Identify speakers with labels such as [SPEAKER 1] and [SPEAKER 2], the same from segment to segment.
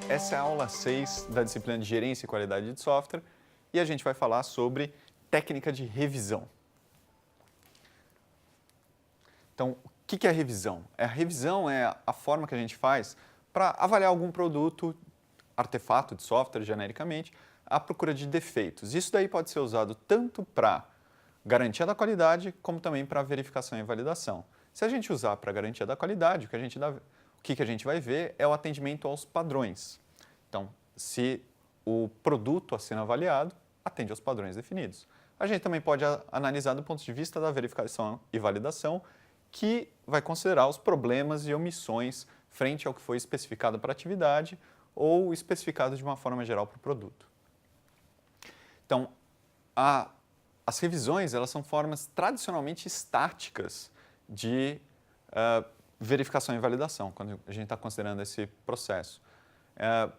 [SPEAKER 1] essa é a aula 6 da disciplina de Gerência e Qualidade de Software e a gente vai falar sobre técnica de revisão. Então, o que é a revisão? A revisão é a forma que a gente faz para avaliar algum produto, artefato de software, genericamente, à procura de defeitos. Isso daí pode ser usado tanto para garantia da qualidade, como também para verificação e validação. Se a gente usar para garantia da qualidade, o que a gente vai ver é o atendimento aos padrões. Então, se o produto a sendo avaliado atende aos padrões definidos. A gente também pode analisar do ponto de vista da verificação e validação, que vai considerar os problemas e omissões frente ao que foi especificado para a atividade ou especificado de uma forma geral para o produto. Então, as revisões elas são formas tradicionalmente estáticas de verificação e validação, quando a gente está considerando esse processo.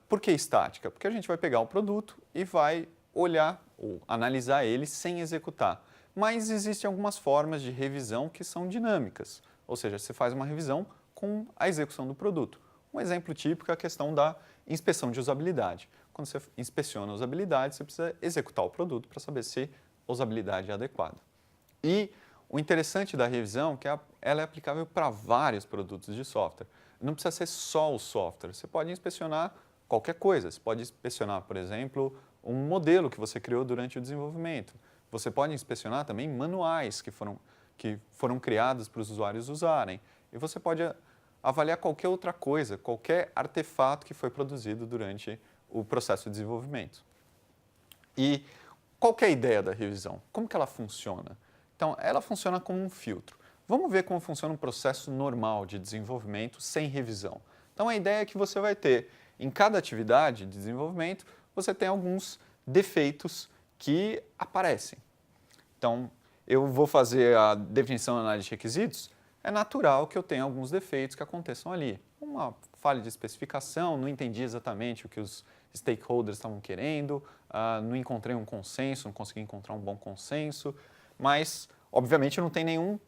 [SPEAKER 1] Por que estática? Porque a gente vai pegar o produto e vai olhar ou analisar ele sem executar. Mas existem algumas formas de revisão que são dinâmicas, ou seja, você faz uma revisão com a execução do produto. Um exemplo típico é a questão da inspeção de usabilidade. Quando você inspeciona a usabilidade, você precisa executar o produto para saber se a usabilidade é adequada. E o interessante da revisão é que ela é aplicável para vários produtos de software. Não precisa ser só o software, você pode inspecionar qualquer coisa. Você pode inspecionar, por exemplo, um modelo que você criou durante o desenvolvimento. Você pode inspecionar também manuais que foram criados para os usuários usarem. E você pode avaliar qualquer outra coisa, qualquer artefato que foi produzido durante o processo de desenvolvimento. E qual que é a ideia da revisão? Como que ela funciona? Então, ela funciona como um filtro. Vamos ver como funciona um processo normal de desenvolvimento sem revisão. Então, a ideia é que você vai ter, em cada atividade de desenvolvimento, você tem alguns defeitos que aparecem. Então, eu vou fazer a definição e análise de requisitos, é natural que eu tenha alguns defeitos que aconteçam ali. Uma falha de especificação, não entendi exatamente o que os stakeholders estavam querendo, não encontrei um consenso, não consegui encontrar um bom consenso, mas, obviamente, não tem nenhum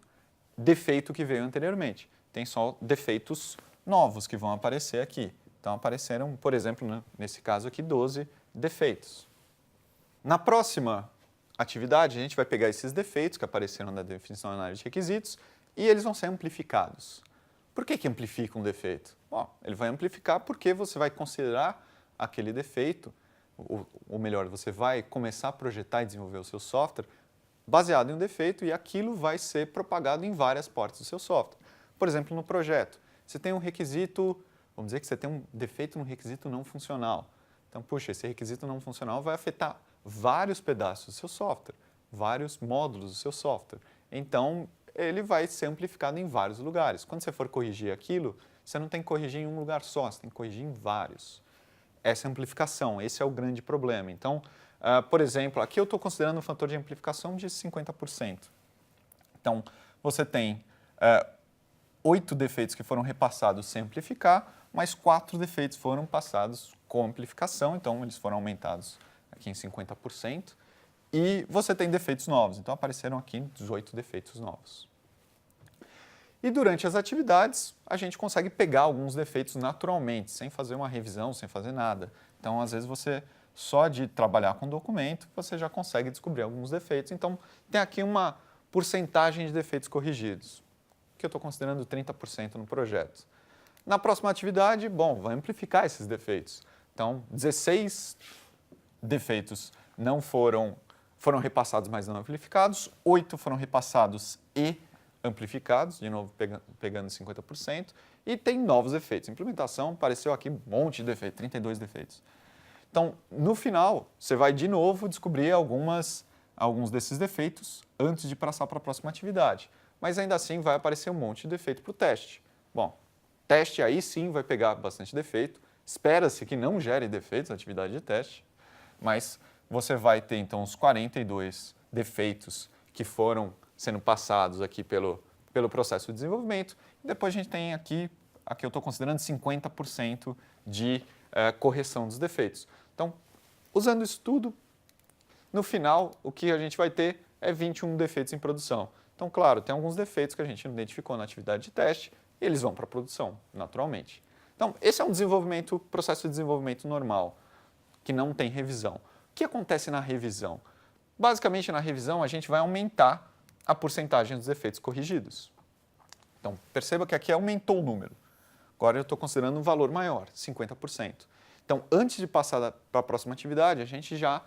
[SPEAKER 1] defeito que veio anteriormente. Tem só defeitos novos que vão aparecer aqui. Então, apareceram, por exemplo, nesse caso aqui, 12 defeitos. Na próxima atividade, a gente vai pegar esses defeitos que apareceram na definição e análise de requisitos e eles vão ser amplificados. Por que amplifica um defeito? Bom, ele vai amplificar porque você vai considerar aquele defeito, ou melhor, você vai começar a projetar e desenvolver o seu software baseado em um defeito e aquilo vai ser propagado em várias partes do seu software. Por exemplo, no projeto, você tem um requisito, vamos dizer que você tem um defeito no requisito não funcional. Então, puxa, esse requisito não funcional vai afetar vários pedaços do seu software, vários módulos do seu software. Então, ele vai ser amplificado em vários lugares. Quando você for corrigir aquilo, você não tem que corrigir em um lugar só, você tem que corrigir em vários. Essa amplificação, esse é o grande problema. Então, por exemplo, aqui eu estou considerando um fator de amplificação de 50%. Então, você tem 8 defeitos que foram repassados sem amplificar, mas 4 defeitos foram passados com amplificação, então eles foram aumentados aqui em 50%. E você tem defeitos novos, então apareceram aqui 18 defeitos novos. E durante as atividades, a gente consegue pegar alguns defeitos naturalmente, sem fazer uma revisão, sem fazer nada. Então, às vezes, só de trabalhar com o documento, você já consegue descobrir alguns defeitos. Então, tem aqui uma porcentagem de defeitos corrigidos, que eu estou considerando 30% no projeto. Na próxima atividade, bom, vai amplificar esses defeitos. Então, 16 defeitos não foram repassados, mas não amplificados, 8 foram repassados e amplificados, de novo pegando 50%, e tem novos defeitos. Implementação, apareceu aqui um monte de defeitos, 32 defeitos. Então, no final, você vai de novo descobrir alguns desses defeitos antes de passar para a próxima atividade. Mas ainda assim vai aparecer um monte de defeito para o teste. Bom, teste aí sim vai pegar bastante defeito, espera-se que não gere defeitos na atividade de teste, mas você vai ter então os 42 defeitos que foram sendo passados aqui pelo processo de desenvolvimento. E depois a gente tem aqui eu estou considerando 50% de correção dos defeitos. Então, usando isso tudo, no final, o que a gente vai ter é 21 defeitos em produção. Então, claro, tem alguns defeitos que a gente não identificou na atividade de teste e eles vão para a produção, naturalmente. Então, esse é um processo de desenvolvimento normal, que não tem revisão. O que acontece na revisão? Basicamente, na revisão, a gente vai aumentar a porcentagem dos defeitos corrigidos. Então, perceba que aqui aumentou o número. Agora eu estou considerando um valor maior, 50%. Então, antes de passar para a próxima atividade, a gente já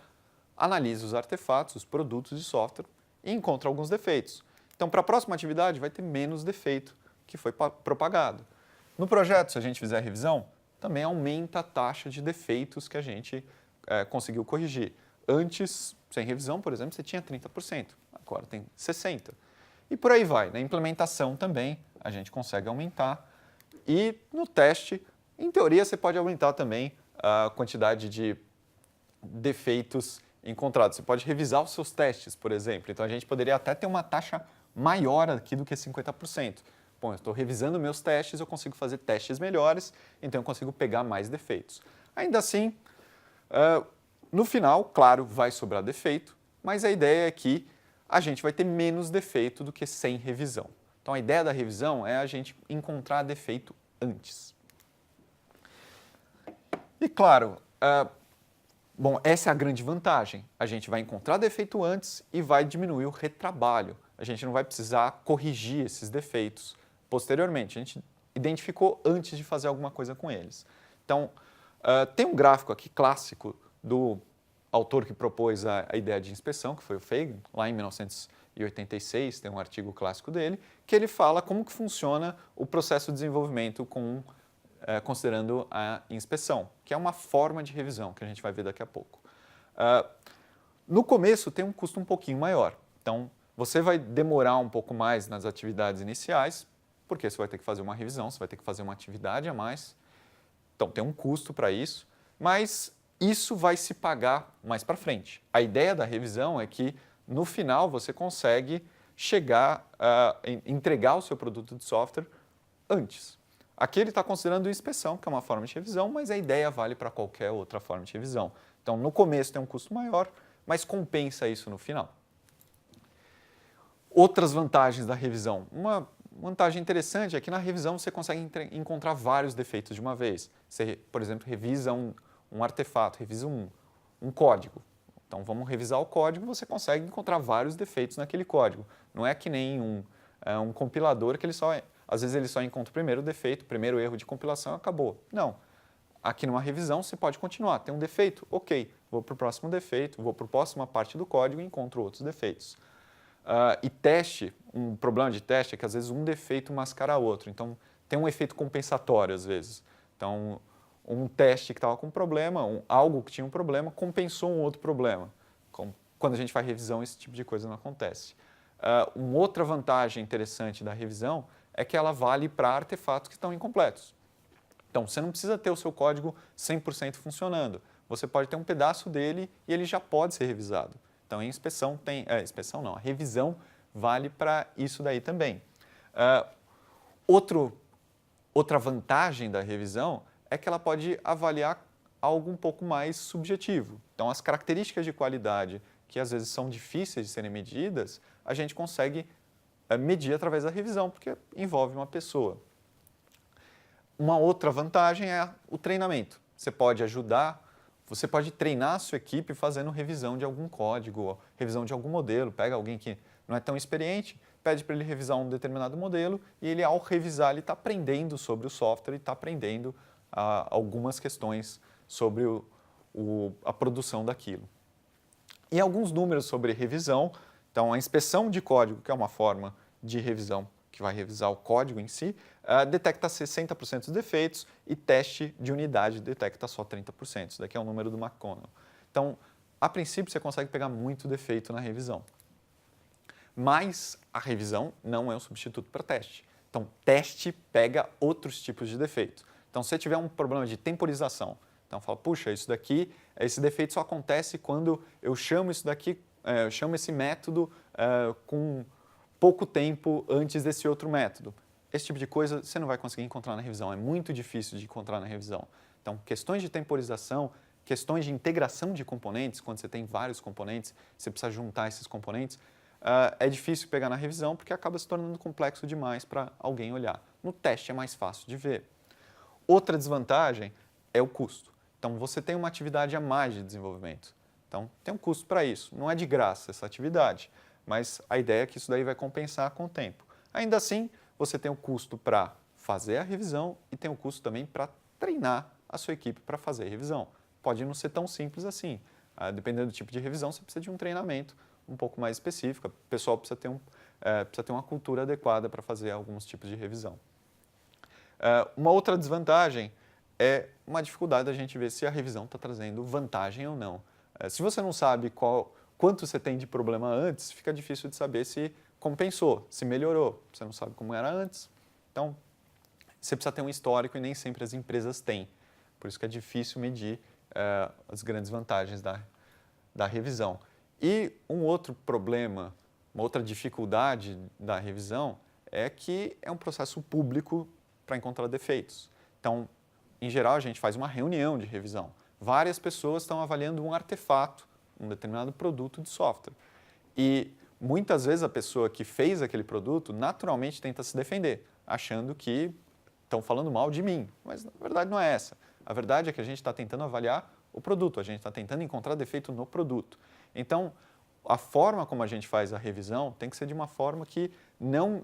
[SPEAKER 1] analisa os artefatos, os produtos de software e encontra alguns defeitos. Então, para a próxima atividade, vai ter menos defeito que foi propagado. No projeto, se a gente fizer a revisão, também aumenta a taxa de defeitos que a gente conseguiu corrigir. Antes, sem revisão, por exemplo, você tinha 30%, agora tem 60%. E por aí vai. Na implementação também, a gente consegue aumentar. E no teste, em teoria, você pode aumentar também a quantidade de defeitos encontrados. Você pode revisar os seus testes, por exemplo. Então, a gente poderia até ter uma taxa maior aqui do que 50%. Bom, eu estou revisando meus testes, eu consigo fazer testes melhores, então eu consigo pegar mais defeitos. Ainda assim, no final, claro, vai sobrar defeito, mas a ideia é que a gente vai ter menos defeito do que sem revisão. Então, a ideia da revisão é a gente encontrar defeito antes. E, claro, bom, essa é a grande vantagem. A gente vai encontrar defeito antes e vai diminuir o retrabalho. A gente não vai precisar corrigir esses defeitos posteriormente. A gente identificou antes de fazer alguma coisa com eles. Então, tem um gráfico aqui clássico do autor que propôs a ideia de inspeção, que foi o Fagan, lá em 1986, tem um artigo clássico dele, que ele fala como que funciona o processo de desenvolvimento considerando a inspeção, que é uma forma de revisão, que a gente vai ver daqui a pouco. No começo tem um custo um pouquinho maior, então você vai demorar um pouco mais nas atividades iniciais, porque você vai ter que fazer uma revisão, você vai ter que fazer uma atividade a mais, então tem um custo para isso, mas isso vai se pagar mais para frente. A ideia da revisão é que no final você consegue chegar a entregar o seu produto de software antes. Aqui ele está considerando inspeção, que é uma forma de revisão, mas a ideia vale para qualquer outra forma de revisão. Então, no começo tem um custo maior, mas compensa isso no final. Outras vantagens da revisão. Uma vantagem interessante é que na revisão você consegue encontrar vários defeitos de uma vez. Você, por exemplo, revisa um artefato, revisa um código. Então, vamos revisar o código, você consegue encontrar vários defeitos naquele código. Não é que nem um compilador que às vezes ele só encontra o primeiro defeito, o primeiro erro de compilação e acabou. Não. Aqui numa revisão você pode continuar. Tem um defeito? Ok, vou para o próximo defeito, vou para a próxima parte do código e encontro outros defeitos. E teste, um problema de teste é que às vezes um defeito mascara outro. Então, tem um efeito compensatório às vezes. Então, um teste que estava com um problema, algo que tinha um problema, compensou um outro problema. Quando a gente faz revisão, esse tipo de coisa não acontece. Uma outra vantagem interessante da revisão é que ela vale para artefatos que estão incompletos. Então, você não precisa ter o seu código 100% funcionando. Você pode ter um pedaço dele e ele já pode ser revisado. Então, em inspeção a revisão vale para isso daí também. Outra vantagem da revisão é que ela pode avaliar algo um pouco mais subjetivo. Então, as características de qualidade, que às vezes são difíceis de serem medidas, a gente consegue medir através da revisão, porque envolve uma pessoa. Uma outra vantagem é o treinamento. Você pode treinar a sua equipe fazendo revisão de algum código, revisão de algum modelo. Pega alguém que não é tão experiente, pede para ele revisar um determinado modelo e ele, ao revisar, ele está aprendendo sobre o software e está aprendendo algumas questões sobre a produção daquilo. E alguns números sobre revisão. Então, a inspeção de código, que é uma forma de revisão que vai revisar o código em si, detecta 60% dos defeitos e teste de unidade detecta só 30%. Isso daqui é o número do McConnell. Então, a princípio, você consegue pegar muito defeito na revisão. Mas a revisão não é um substituto para teste. Então, teste pega outros tipos de defeitos. Então, se você tiver um problema de temporização, então fala, puxa, esse defeito só acontece quando eu chamo isso daqui, eu chamo esse método com pouco tempo antes desse outro método. Esse tipo de coisa você não vai conseguir encontrar na revisão, é muito difícil de encontrar na revisão. Então, questões de temporização, questões de integração de componentes, quando você tem vários componentes, você precisa juntar esses componentes, é difícil pegar na revisão porque acaba se tornando complexo demais para alguém olhar. No teste é mais fácil de ver. Outra desvantagem é o custo. Então, você tem uma atividade a mais de desenvolvimento. Então, tem um custo para isso. Não é de graça essa atividade, mas a ideia é que isso daí vai compensar com o tempo. Ainda assim, você tem o custo para fazer a revisão e tem o custo também para treinar a sua equipe para fazer a revisão. Pode não ser tão simples assim. Dependendo do tipo de revisão, você precisa de um treinamento um pouco mais específico. O pessoal precisa ter uma cultura adequada para fazer alguns tipos de revisão. Uma outra desvantagem é uma dificuldade da gente ver se a revisão está trazendo vantagem ou não. Se você não sabe quanto você tem de problema antes, fica difícil de saber se compensou, se melhorou. Você não sabe como era antes. Então, você precisa ter um histórico e nem sempre as empresas têm. Por isso que é difícil medir as grandes vantagens da revisão. E um outro problema, uma outra dificuldade da revisão é que é um processo público para encontrar defeitos. Então, em geral, a gente faz uma reunião de revisão. Várias pessoas estão avaliando um artefato, um determinado produto de software. E muitas vezes a pessoa que fez aquele produto naturalmente tenta se defender, achando que estão falando mal de mim. Mas na verdade não é essa. A verdade é que a gente está tentando avaliar o produto, a gente está tentando encontrar defeito no produto. Então, a forma como a gente faz a revisão tem que ser de uma forma que não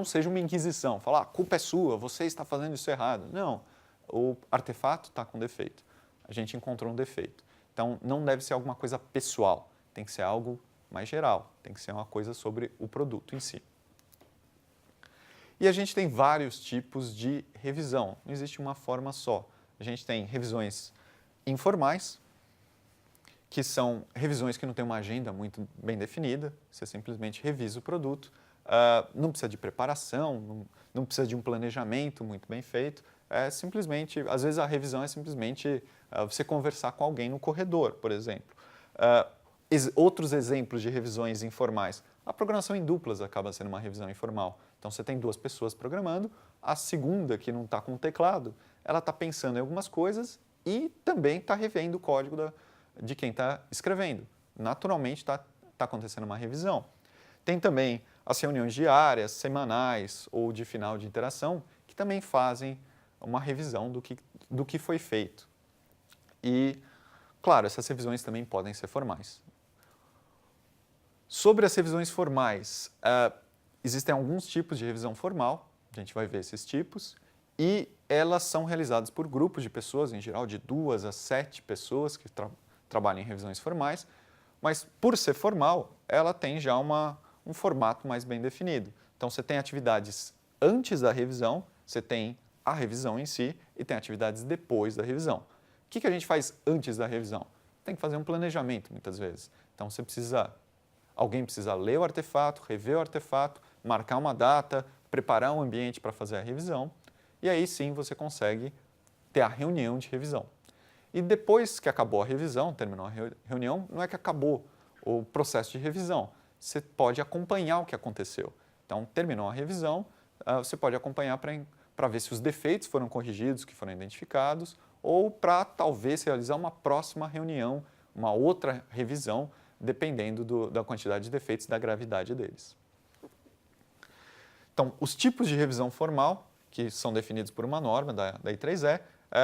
[SPEAKER 1] seja uma inquisição, falar, a culpa é sua, você está fazendo isso errado. Não, o artefato está com defeito, a gente encontrou um defeito. Então, não deve ser alguma coisa pessoal, tem que ser algo mais geral, tem que ser uma coisa sobre o produto em si. E a gente tem vários tipos de revisão, não existe uma forma só. A gente tem revisões informais, que são revisões que não têm uma agenda muito bem definida, você simplesmente revisa o produto, não precisa de preparação, não precisa de um planejamento muito bem feito, simplesmente, às vezes a revisão é simplesmente você conversar com alguém no corredor, por exemplo. Outros exemplos de revisões informais, a programação em duplas acaba sendo uma revisão informal. Então você tem duas pessoas programando, a segunda que não está com o teclado, ela está pensando em algumas coisas e também está revendo o código de quem está escrevendo. Naturalmente está acontecendo uma revisão. Tem também as reuniões diárias, semanais ou de final de interação, que também fazem uma revisão do que foi feito. E, claro, essas revisões também podem ser formais. Sobre as revisões formais, existem alguns tipos de revisão formal, a gente vai ver esses tipos, e elas são realizadas por grupos de pessoas, em geral de 2 a 7 pessoas que trabalham em revisões formais, mas por ser formal, ela tem já um formato mais bem definido. Então, você tem atividades antes da revisão, você tem a revisão em si e tem atividades depois da revisão. O que a gente faz antes da revisão? Tem que fazer um planejamento, muitas vezes. Então, alguém precisa ler o artefato, rever o artefato, marcar uma data, preparar um ambiente para fazer a revisão, e aí sim você consegue ter a reunião de revisão. E depois que acabou a revisão, terminou a reunião, não é que acabou o processo de revisão, você pode acompanhar o que aconteceu. Então, terminou a revisão, você pode acompanhar para ver se os defeitos foram corrigidos, que foram identificados, ou para talvez realizar uma próxima reunião, uma outra revisão, dependendo da quantidade de defeitos e da gravidade deles. Então, os tipos de revisão formal, que são definidos por uma norma da I3E,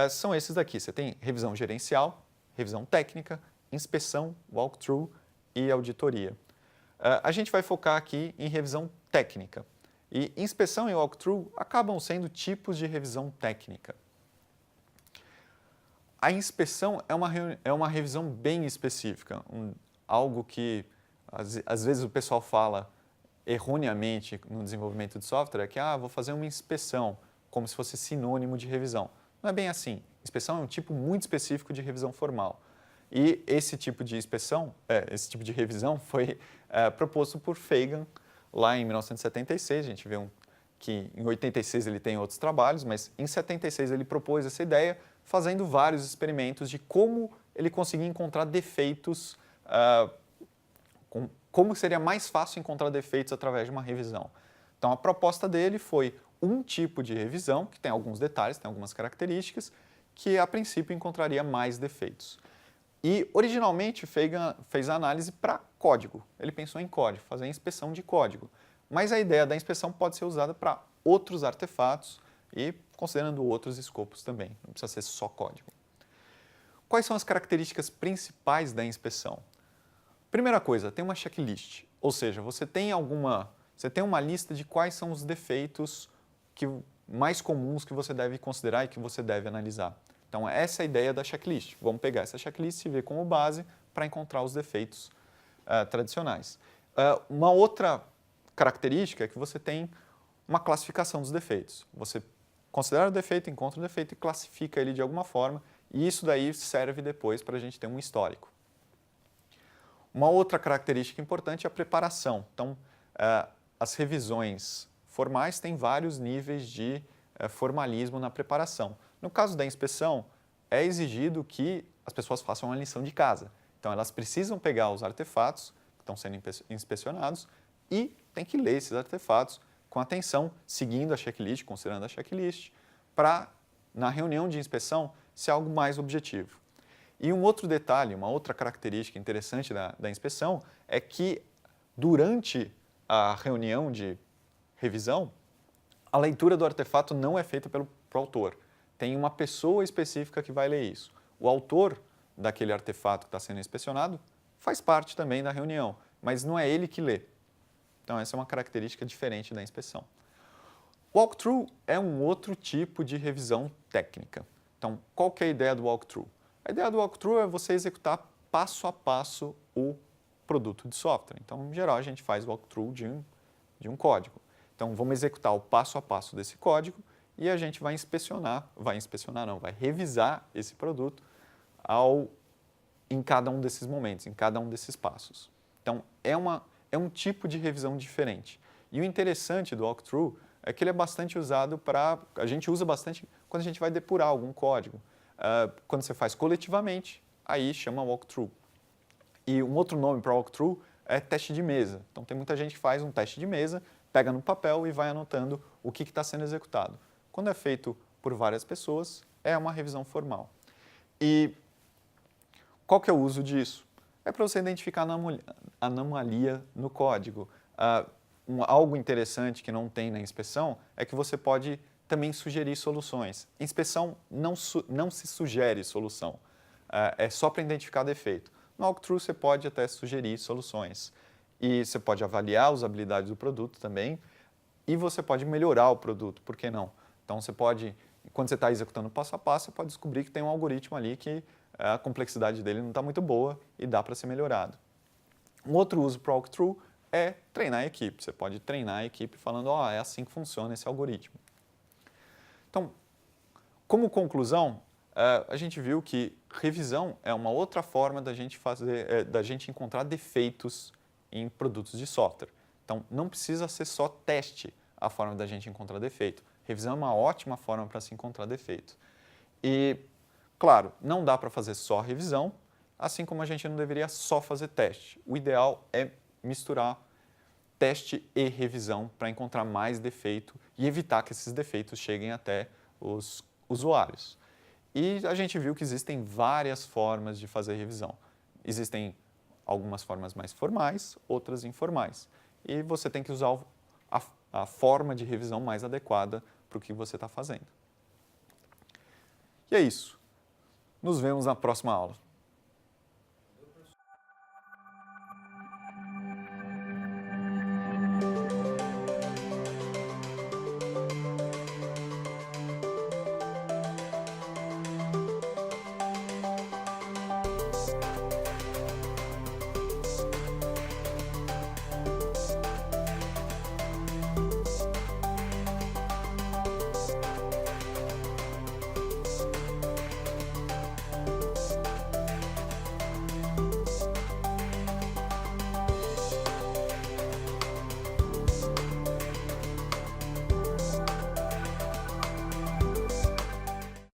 [SPEAKER 1] são esses daqui. Você tem revisão gerencial, revisão técnica, inspeção, walkthrough e auditoria. A gente vai focar aqui em revisão técnica. E inspeção e walkthrough acabam sendo tipos de revisão técnica. A inspeção é uma revisão bem específica, algo que às vezes o pessoal fala erroneamente no desenvolvimento de software, é que vou fazer uma inspeção, como se fosse sinônimo de revisão. Não é bem assim. Inspeção é um tipo muito específico de revisão formal. E esse tipo de esse tipo de revisão foi proposto por Fagan lá em 1976. A gente vê que em 86 ele tem outros trabalhos, mas em 76 ele propôs essa ideia, fazendo vários experimentos de como ele conseguia encontrar defeitos, como seria mais fácil encontrar defeitos através de uma revisão. Então, a proposta dele foi um tipo de revisão, que tem alguns detalhes, tem algumas características, que a princípio encontraria mais defeitos. E, originalmente, Fagan fez a análise para código. Ele pensou em código, fazer a inspeção de código. Mas a ideia da inspeção pode ser usada para outros artefatos, e considerando outros escopos também, não precisa ser só código. Quais são as características principais da inspeção? Primeira coisa, tem uma checklist, ou seja, você tem uma lista de quais são os defeitos mais comuns que você deve considerar e que você deve analisar. Então, essa é a ideia da checklist. Vamos pegar essa checklist e ver como base para encontrar os defeitos tradicionais. Uma outra característica é que você tem uma classificação dos defeitos. Você considera o defeito, encontra o defeito e classifica ele de alguma forma, e isso daí serve depois para a gente ter um histórico. Uma outra característica importante é a preparação. Então, as revisões formais têm vários níveis de formalismo na preparação. No caso da inspeção, é exigido que as pessoas façam uma lição de casa. Então, elas precisam pegar os artefatos que estão sendo inspecionados e tem que ler esses artefatos com atenção, seguindo a checklist, considerando a checklist, para, na reunião de inspeção, ser algo mais objetivo. E um outro detalhe, uma outra característica interessante da inspeção é que, durante a reunião de revisão, a leitura do artefato não é feita pelo autor. Tem uma pessoa específica que vai ler isso. O autor daquele artefato que está sendo inspecionado faz parte também da reunião, mas não é ele que lê. Então, essa é uma característica diferente da inspeção. Walkthrough é um outro tipo de revisão técnica. Então, qual que é a ideia do walkthrough? A ideia do walkthrough é você executar passo a passo o produto de software. Então, em geral, a gente faz walkthrough de um código. Então, vamos executar o passo a passo desse código e a gente vai vai revisar esse produto em cada um desses momentos, em cada um desses passos. Então, é um tipo de revisão diferente. E o interessante do walkthrough é que ele é bastante usado a gente usa bastante quando a gente vai depurar algum código. Quando você faz coletivamente, aí chama walkthrough. E um outro nome para walkthrough é teste de mesa. Então, tem muita gente que faz um teste de mesa, pega no papel e vai anotando o que está sendo executado. Quando é feito por várias pessoas, é uma revisão formal. E qual que é o uso disso? É para você identificar anomalia no código. Algo interessante que não tem na inspeção é que você pode também sugerir soluções. Em inspeção não se sugere solução, é só para identificar defeito. No walkthrough você pode até sugerir soluções. E você pode avaliar a usabilidade do produto também e você pode melhorar o produto, por que não? Então você pode, quando você está executando passo a passo, você pode descobrir que tem um algoritmo ali que a complexidade dele não está muito boa e dá para ser melhorado. Um outro uso para o walkthrough é treinar a equipe. Você pode treinar a equipe falando, é assim que funciona esse algoritmo. Então, como conclusão, a gente viu que revisão é uma outra forma da gente encontrar defeitos em produtos de software. Então, não precisa ser só teste a forma da gente encontrar defeito. Revisão é uma ótima forma para se encontrar defeito. E, claro, não dá para fazer só revisão, assim como a gente não deveria só fazer teste. O ideal é misturar teste e revisão para encontrar mais defeito e evitar que esses defeitos cheguem até os usuários. E a gente viu que existem várias formas de fazer revisão. Existem algumas formas mais formais, outras informais. E você tem que usar a forma de revisão mais adequada para o que você está fazendo. E é isso. Nos vemos na próxima aula.